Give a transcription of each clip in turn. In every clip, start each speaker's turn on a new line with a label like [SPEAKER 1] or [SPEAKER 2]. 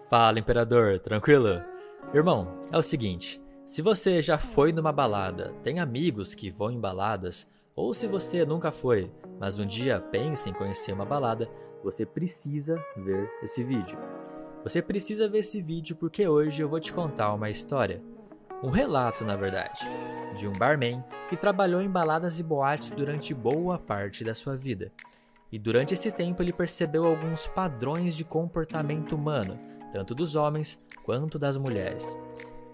[SPEAKER 1] Fala, imperador, tranquilo? Irmão, é o seguinte, se você já foi numa balada, tem amigos que vão em baladas, ou se você nunca foi, mas um dia pensa em conhecer uma balada, você precisa ver esse vídeo. Você precisa ver esse vídeo porque hoje eu vou te contar uma história. Um relato, na verdade, de um barman que trabalhou em baladas e boates durante boa parte da sua vida. E durante esse tempo ele percebeu alguns padrões de comportamento humano, tanto dos homens quanto das mulheres.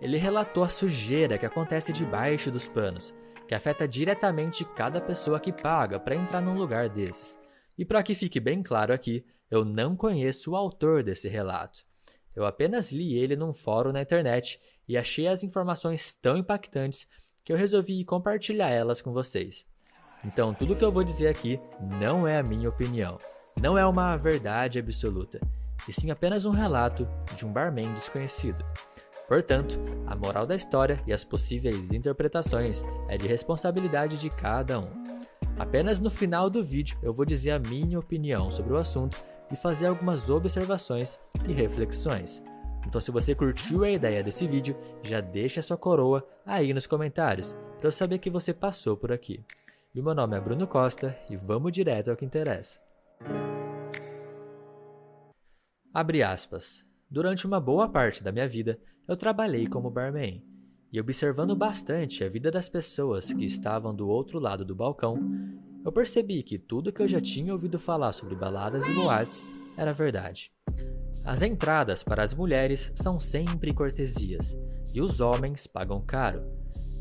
[SPEAKER 1] Ele relatou a sujeira que acontece debaixo dos panos, que afeta diretamente cada pessoa que paga para entrar num lugar desses. E para que fique bem claro aqui, eu não conheço o autor desse relato. Eu apenas li ele num fórum na internet e achei as informações tão impactantes que eu resolvi compartilhar elas com vocês. Então tudo que eu vou dizer aqui não é a minha opinião, não é uma verdade absoluta, e sim apenas um relato de um barman desconhecido. Portanto, a moral da história e as possíveis interpretações é de responsabilidade de cada um. Apenas no final do vídeo eu vou dizer a minha opinião sobre o assunto e fazer algumas observações e reflexões. Então se você curtiu a ideia desse vídeo, já deixa sua coroa aí nos comentários, para eu saber que você passou por aqui. E o meu nome é Bruno Costa e vamos direto ao que interessa. Abre aspas. Durante uma boa parte da minha vida, eu trabalhei como barman. E observando bastante a vida das pessoas que estavam do outro lado do balcão, eu percebi que tudo que eu já tinha ouvido falar sobre baladas e boates era verdade. As entradas para as mulheres são sempre cortesias, e os homens pagam caro.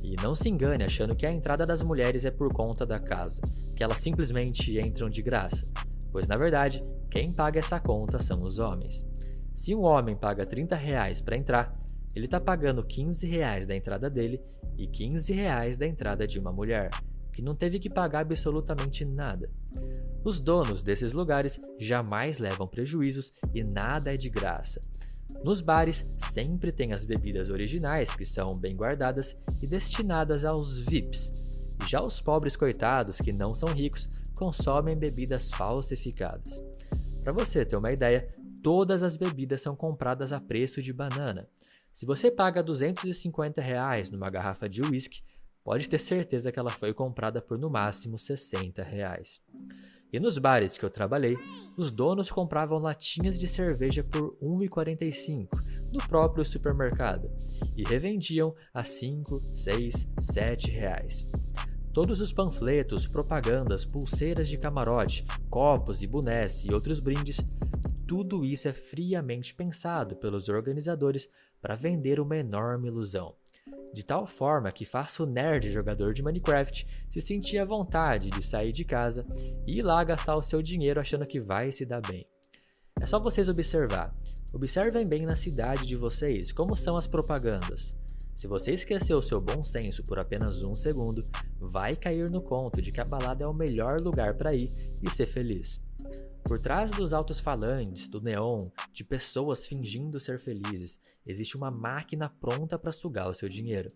[SPEAKER 1] E não se engane achando que a entrada das mulheres é por conta da casa, que elas simplesmente entram de graça, pois na verdade, quem paga essa conta são os homens. Se um homem paga R$30 para entrar, ele está pagando R$15 da entrada dele e R$15 da entrada de uma mulher, que não teve que pagar absolutamente nada. Os donos desses lugares jamais levam prejuízos e nada é de graça. Nos bares sempre tem as bebidas originais que são bem guardadas e destinadas aos VIPs. Já os pobres coitados que não são ricos consomem bebidas falsificadas. Para você ter uma ideia, todas as bebidas são compradas a preço de banana. Se você paga R$250 numa garrafa de uísque, pode ter certeza que ela foi comprada por no máximo R$60. E nos bares que eu trabalhei, os donos compravam latinhas de cerveja por R$1,45 no próprio supermercado e revendiam a R$5, R$6, R$7. Todos os panfletos, propagandas, pulseiras de camarote, copos e bonés e outros brindes, tudo isso é friamente pensado pelos organizadores para vender uma enorme ilusão. De tal forma que faça o nerd jogador de Minecraft se sentir à vontade de sair de casa e ir lá gastar o seu dinheiro achando que vai se dar bem. É só vocês observar. Observem bem na cidade de vocês como são as propagandas. Se você esqueceu o seu bom senso por apenas um segundo, vai cair no conto de que a balada é o melhor lugar para ir e ser feliz. Por trás dos altos-falantes, do neon, de pessoas fingindo ser felizes, existe uma máquina pronta para sugar o seu dinheiro.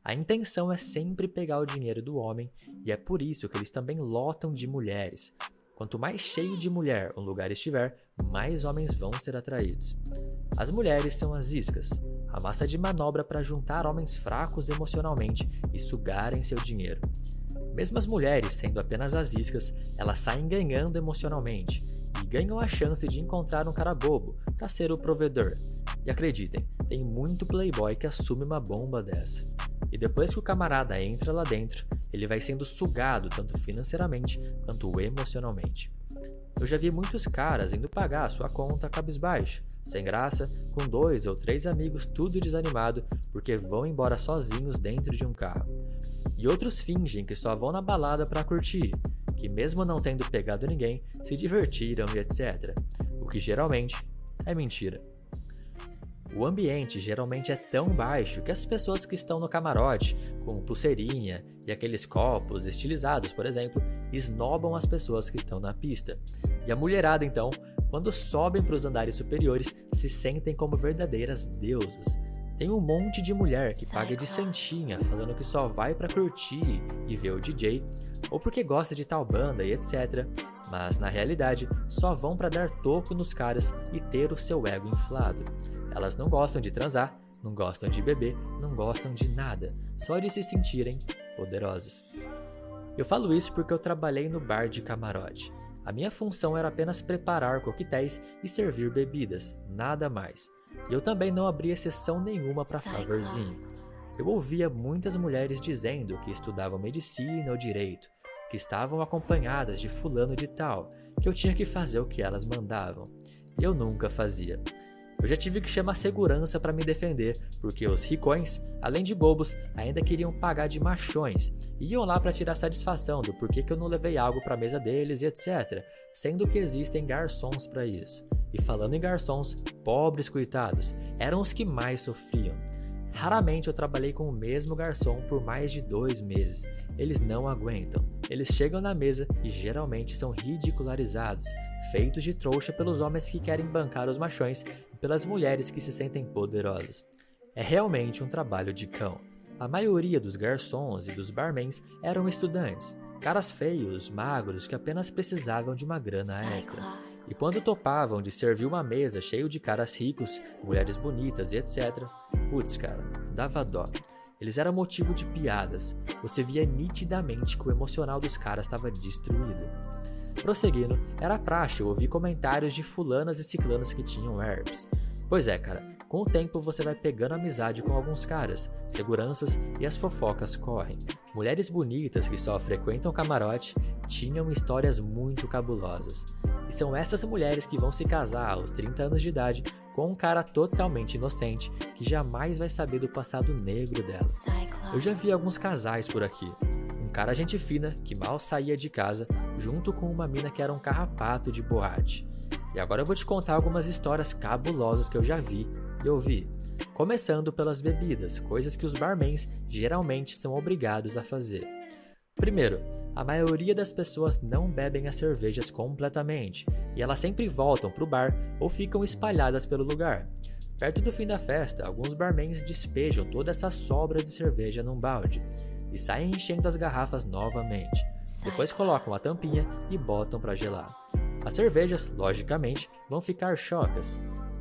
[SPEAKER 1] A intenção é sempre pegar o dinheiro do homem e é por isso que eles também lotam de mulheres. Quanto mais cheio de mulher um lugar estiver, mais homens vão ser atraídos. As mulheres são as iscas, a massa de manobra para juntar homens fracos emocionalmente e sugarem seu dinheiro. Mesmo as mulheres sendo apenas as iscas, elas saem ganhando emocionalmente e ganham a chance de encontrar um cara bobo para ser o provedor. E acreditem, tem muito playboy que assume uma bomba dessa. E depois que o camarada entra lá dentro, ele vai sendo sugado tanto financeiramente quanto emocionalmente. Eu já vi muitos caras indo pagar a sua conta cabisbaixo, sem graça, com 2 ou 3 amigos tudo desanimado porque vão embora sozinhos dentro de um carro. E outros fingem que só vão na balada para curtir, que mesmo não tendo pegado ninguém, se divertiram e etc. O que geralmente é mentira. O ambiente geralmente é tão baixo que as pessoas que estão no camarote, com pulseirinha e aqueles copos estilizados, por exemplo, esnobam as pessoas que estão na pista. E a mulherada, então, quando sobem para os andares superiores, se sentem como verdadeiras deusas. Tem um monte de mulher que paga de santinha falando que só vai pra curtir e ver o DJ, ou porque gosta de tal banda e etc. Mas na realidade só vão pra dar toco nos caras e ter o seu ego inflado. Elas não gostam de transar, não gostam de beber, não gostam de nada, só de se sentirem poderosas. Eu falo isso porque eu trabalhei no bar de camarote. A minha função era apenas preparar coquetéis e servir bebidas, nada mais. E eu também não abria exceção nenhuma para favorzinho. Eu ouvia muitas mulheres dizendo que estudavam medicina ou direito, que estavam acompanhadas de fulano de tal, que eu tinha que fazer o que elas mandavam. E eu nunca fazia. Eu já tive que chamar segurança para me defender, porque os ricões, além de bobos, ainda queriam pagar de machões, e iam lá para tirar satisfação do porquê que eu não levei algo para a mesa deles e etc, sendo que existem garçons para isso. E falando em garçons, pobres coitados, eram os que mais sofriam. Raramente eu trabalhei com o mesmo garçom por mais de 2 meses. Eles não aguentam. Eles chegam na mesa e geralmente são ridicularizados, feitos de trouxa pelos homens que querem bancar os machões e pelas mulheres que se sentem poderosas. É realmente um trabalho de cão. A maioria dos garçons e dos barmans eram estudantes, caras feios, magros, que apenas precisavam de uma grana extra. E quando topavam de servir uma mesa cheio de caras ricos, mulheres bonitas e etc, putz cara, dava dó. Eles eram motivo de piadas. Você via nitidamente que o emocional dos caras estava destruído. Prosseguindo, era praxe eu ouvir comentários de fulanas e ciclanos que tinham herpes. Pois é, cara, com o tempo você vai pegando amizade com alguns caras, seguranças e as fofocas correm. Mulheres bonitas que só frequentam camarote tinham histórias muito cabulosas. E são essas mulheres que vão se casar aos 30 anos de idade com um cara totalmente inocente que jamais vai saber do passado negro dela. Eu já vi alguns casais por aqui. Um cara gente fina que mal saía de casa junto com uma mina que era um carrapato de boate. E agora eu vou te contar algumas histórias cabulosas que eu já vi e ouvi. Começando pelas bebidas, coisas que os barmans geralmente são obrigados a fazer. Primeiro, a maioria das pessoas não bebem as cervejas completamente, e elas sempre voltam para o bar ou ficam espalhadas pelo lugar. Perto do fim da festa, alguns barmans despejam toda essa sobra de cerveja num balde, e saem enchendo as garrafas novamente. Depois colocam a tampinha e botam para gelar. As cervejas, logicamente, vão ficar chocas.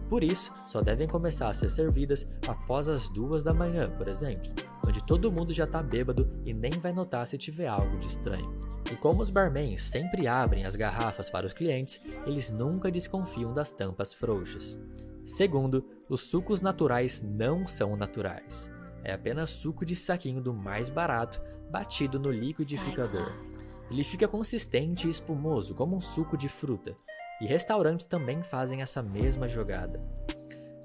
[SPEAKER 1] Por isso, só devem começar a ser servidas após as 2 da manhã, por exemplo, onde todo mundo já está bêbado e nem vai notar se tiver algo de estranho. E como os barmans sempre abrem as garrafas para os clientes, eles nunca desconfiam das tampas frouxas. Segundo, os sucos naturais não são naturais. É apenas suco de saquinho do mais barato, batido no liquidificador. Ele fica consistente e espumoso, como um suco de fruta. E restaurantes também fazem essa mesma jogada.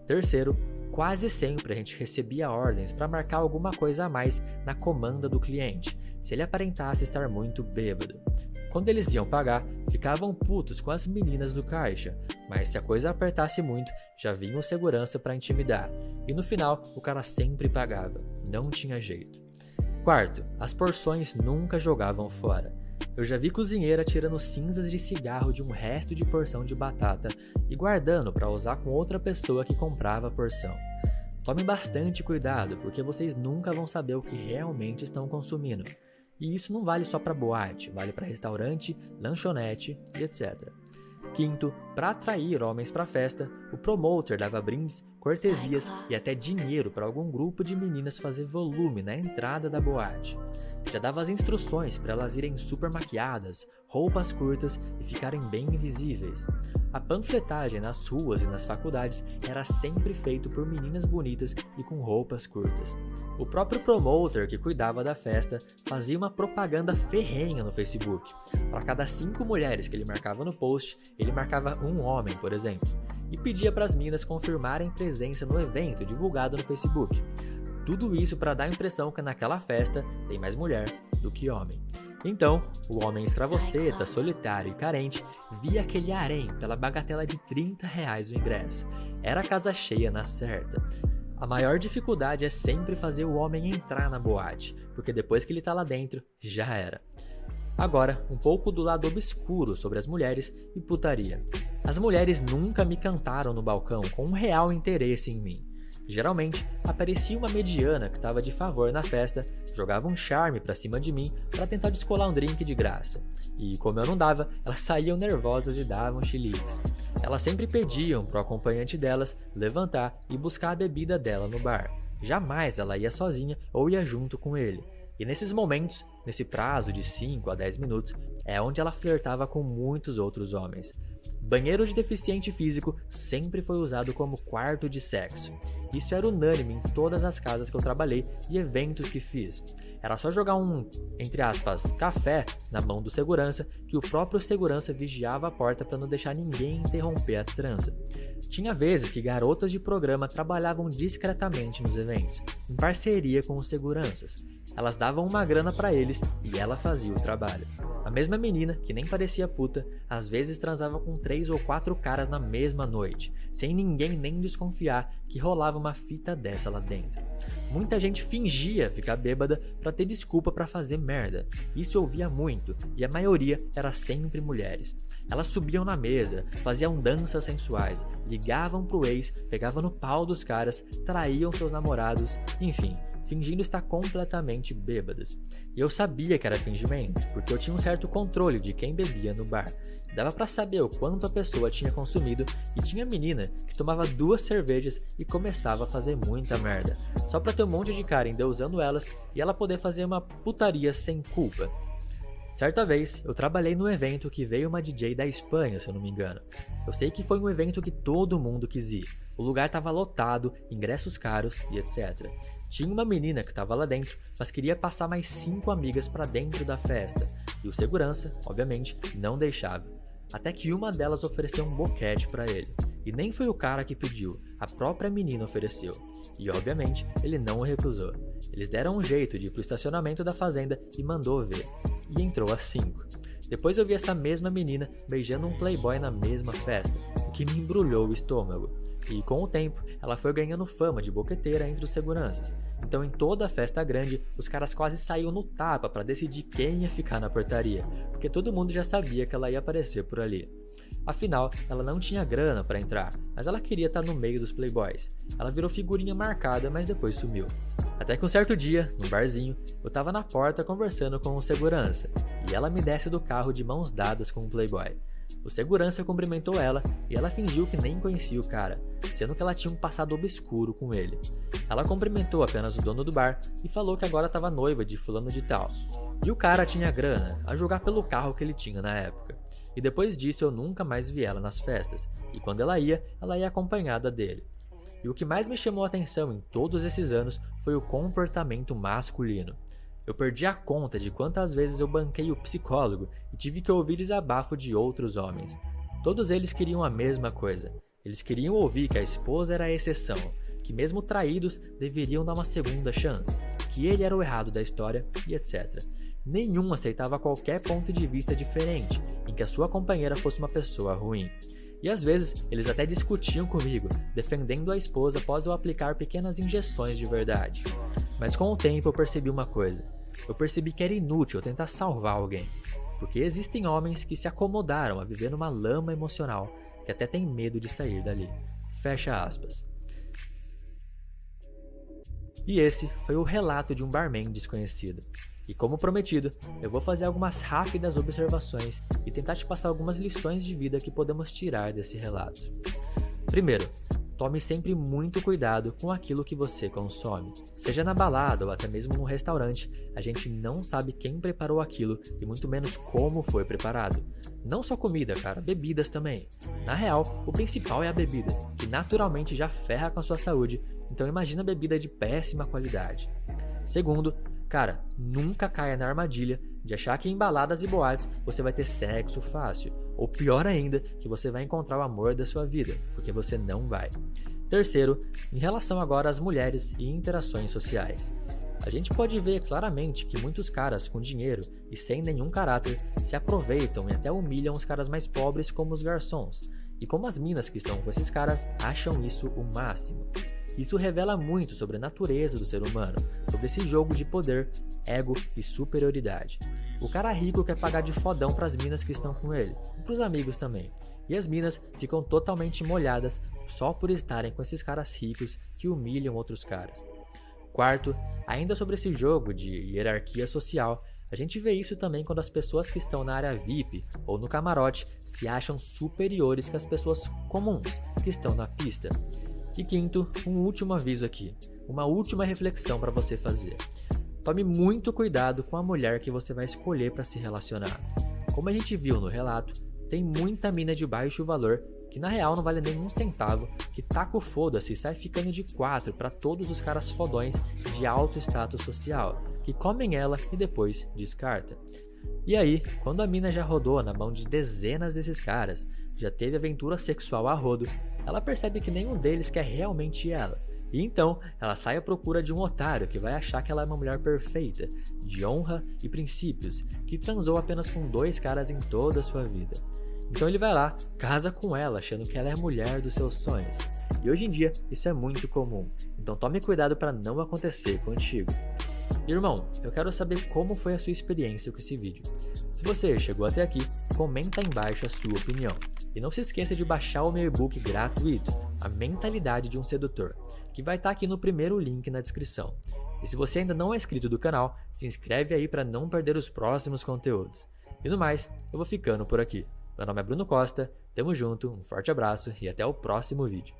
[SPEAKER 1] Terceiro, quase sempre a gente recebia ordens para marcar alguma coisa a mais na comanda do cliente, se ele aparentasse estar muito bêbado. Quando eles iam pagar, ficavam putos com as meninas do caixa, mas se a coisa apertasse muito, já vinha um segurança para intimidar. E no final, o cara sempre pagava, não tinha jeito. Quarto, as porções nunca jogavam fora. Eu já vi cozinheira tirando cinzas de cigarro de um resto de porção de batata e guardando para usar com outra pessoa que comprava a porção. Tomem bastante cuidado, porque vocês nunca vão saber o que realmente estão consumindo. E isso não vale só para boate, vale para restaurante, lanchonete e etc. Quinto, para atrair homens para a festa, o promoter dava brindes, cortesias e até dinheiro para algum grupo de meninas fazer volume na entrada da boate. Já dava as instruções para elas irem super maquiadas, roupas curtas e ficarem bem invisíveis. A panfletagem nas ruas e nas faculdades era sempre feito por meninas bonitas e com roupas curtas. O próprio promoter que cuidava da festa fazia uma propaganda ferrenha no Facebook. Para cada 5 mulheres que ele marcava no post, ele marcava um homem, por exemplo, e pedia para as meninas confirmarem presença no evento divulgado no Facebook. Tudo isso para dar a impressão que naquela festa tem mais mulher do que homem. Então, o homem escravoceta, solitário e carente via aquele harém pela bagatela de R$30 o ingresso. Era a casa cheia na certa. A maior dificuldade é sempre fazer o homem entrar na boate, porque depois que ele tá lá dentro, já era. Agora, um pouco do lado obscuro sobre as mulheres e putaria. As mulheres nunca me cantaram no balcão com um real interesse em mim. Geralmente, aparecia uma mediana que estava de favor na festa, jogava um charme pra cima de mim para tentar descolar um drink de graça. E como eu não dava, elas saíam nervosas e davam chiliques. Elas sempre pediam pro acompanhante delas levantar e buscar a bebida dela no bar. Jamais ela ia sozinha ou ia junto com ele. E nesses momentos, nesse prazo de 5 a 10 minutos, é onde ela flertava com muitos outros homens. Banheiro de deficiente físico sempre foi usado como quarto de sexo. Isso era unânime em todas as casas que eu trabalhei e eventos que fiz. Era só jogar um, entre aspas, café na mão do segurança que o próprio segurança vigiava a porta para não deixar ninguém interromper a transa. Tinha vezes que garotas de programa trabalhavam discretamente nos eventos, em parceria com os seguranças. Elas davam uma grana para eles e ela fazia o trabalho. A mesma menina, que nem parecia puta, às vezes transava com 3 ou 4 caras na mesma noite, sem ninguém nem desconfiar que rolava uma fita dessa lá dentro. Muita gente fingia ficar bêbada pra ter desculpa pra fazer merda. Isso eu via muito, e a maioria era sempre mulheres. Elas subiam na mesa, faziam danças sensuais, ligavam pro ex, pegavam no pau dos caras, traíam seus namorados, enfim, fingindo estar completamente bêbadas. E eu sabia que era fingimento, porque eu tinha um certo controle de quem bebia no bar. Dava pra saber o quanto a pessoa tinha consumido e tinha menina que tomava 2 cervejas e começava a fazer muita merda, só pra ter um monte de cara endeusando elas e ela poder fazer uma putaria sem culpa. Certa vez, eu trabalhei num evento que veio uma DJ da Espanha, se eu não me engano. Eu sei que foi um evento que todo mundo quis ir. O lugar estava lotado, ingressos caros e etc. Tinha uma menina que estava lá dentro, mas queria passar mais 5 amigas para dentro da festa. E o segurança, obviamente, não deixava. Até que uma delas ofereceu um boquete para ele. E nem foi o cara que pediu, a própria menina ofereceu. E obviamente, ele não o recusou. Eles deram um jeito de ir pro estacionamento da fazenda e mandou ver. E entrou às 5. Depois eu vi essa mesma menina beijando um playboy na mesma festa, o que me embrulhou o estômago. E com o tempo, ela foi ganhando fama de boqueteira entre os seguranças. Então em toda a festa grande, os caras quase saíam no tapa para decidir quem ia ficar na portaria, porque todo mundo já sabia que ela ia aparecer por ali. Afinal, ela não tinha grana para entrar, mas ela queria estar no meio dos playboys. Ela virou figurinha marcada, mas depois sumiu. Até que um certo dia, num barzinho, eu tava na porta conversando com um segurança, e ela me desce do carro de mãos dadas com um playboy. O segurança cumprimentou ela e ela fingiu que nem conhecia o cara, sendo que ela tinha um passado obscuro com ele. Ela cumprimentou apenas o dono do bar e falou que agora estava noiva de fulano de tal. E o cara tinha grana, a julgar pelo carro que ele tinha na época. E depois disso eu nunca mais vi ela nas festas, e quando ela ia acompanhada dele. E o que mais me chamou a atenção em todos esses anos foi o comportamento masculino. Eu perdi a conta de quantas vezes eu banquei o psicólogo e tive que ouvir desabafo de outros homens. Todos eles queriam a mesma coisa. Eles queriam ouvir que a esposa era a exceção, que mesmo traídos deveriam dar uma segunda chance, que ele era o errado da história e etc. Nenhum aceitava qualquer ponto de vista diferente, em que a sua companheira fosse uma pessoa ruim. E às vezes eles até discutiam comigo, defendendo a esposa após eu aplicar pequenas injeções de verdade. Mas com o tempo eu percebi uma coisa. Eu percebi que era inútil tentar salvar alguém, porque existem homens que se acomodaram a viver numa lama emocional que até tem medo de sair dali. Fecha aspas. E esse foi o relato de um barman desconhecido. E como prometido, eu vou fazer algumas rápidas observações e tentar te passar algumas lições de vida que podemos tirar desse relato. Primeiro, tome sempre muito cuidado com aquilo que você consome. Seja na balada ou até mesmo no restaurante, a gente não sabe quem preparou aquilo e muito menos como foi preparado. Não só comida, cara, bebidas também. Na real, o principal é a bebida, que naturalmente já ferra com a sua saúde, então imagina bebida de péssima qualidade. Segundo, cara, nunca caia na armadilha de achar que em baladas e boates você vai ter sexo fácil. Ou pior ainda, que você vai encontrar o amor da sua vida, porque você não vai. Terceiro, em relação agora às mulheres e interações sociais. A gente pode ver claramente que muitos caras com dinheiro e sem nenhum caráter se aproveitam e até humilham os caras mais pobres como os garçons. E como as minas que estão com esses caras acham isso o máximo. Isso revela muito sobre a natureza do ser humano, sobre esse jogo de poder, ego e superioridade. O cara rico quer pagar de fodão pras minas que estão com ele, e pros amigos também. E as minas ficam totalmente molhadas só por estarem com esses caras ricos que humilham outros caras. Quarto, ainda sobre esse jogo de hierarquia social, a gente vê isso também quando as pessoas que estão na área VIP ou no camarote se acham superiores que as pessoas comuns que estão na pista. E quinto, um último aviso aqui, uma última reflexão para você fazer. Tome muito cuidado com a mulher que você vai escolher para se relacionar. Como a gente viu no relato, tem muita mina de baixo valor que na real não vale nem um centavo, que taca o foda-se e sai ficando de 4 para todos os caras fodões de alto status social, que comem ela e depois descarta. E aí, quando a mina já rodou na mão de dezenas desses caras, já teve aventura sexual a rodo, ela percebe que nenhum deles quer realmente ela. E então, ela sai à procura de um otário que vai achar que ela é uma mulher perfeita, de honra e princípios, que transou apenas com 2 caras em toda a sua vida. Então ele vai lá, casa com ela, achando que ela é a mulher dos seus sonhos. E hoje em dia, isso é muito comum. Então tome cuidado para não acontecer contigo. Irmão, eu quero saber como foi a sua experiência com esse vídeo. Se você chegou até aqui, comenta aí embaixo a sua opinião. E não se esqueça de baixar o meu e-book gratuito, A Mentalidade de um Sedutor, que vai estar aqui no primeiro link na descrição. E se você ainda não é inscrito do canal, se inscreve aí para não perder os próximos conteúdos. E no mais, eu vou ficando por aqui. Meu nome é Bruno Costa, tamo junto, um forte abraço e até o próximo vídeo.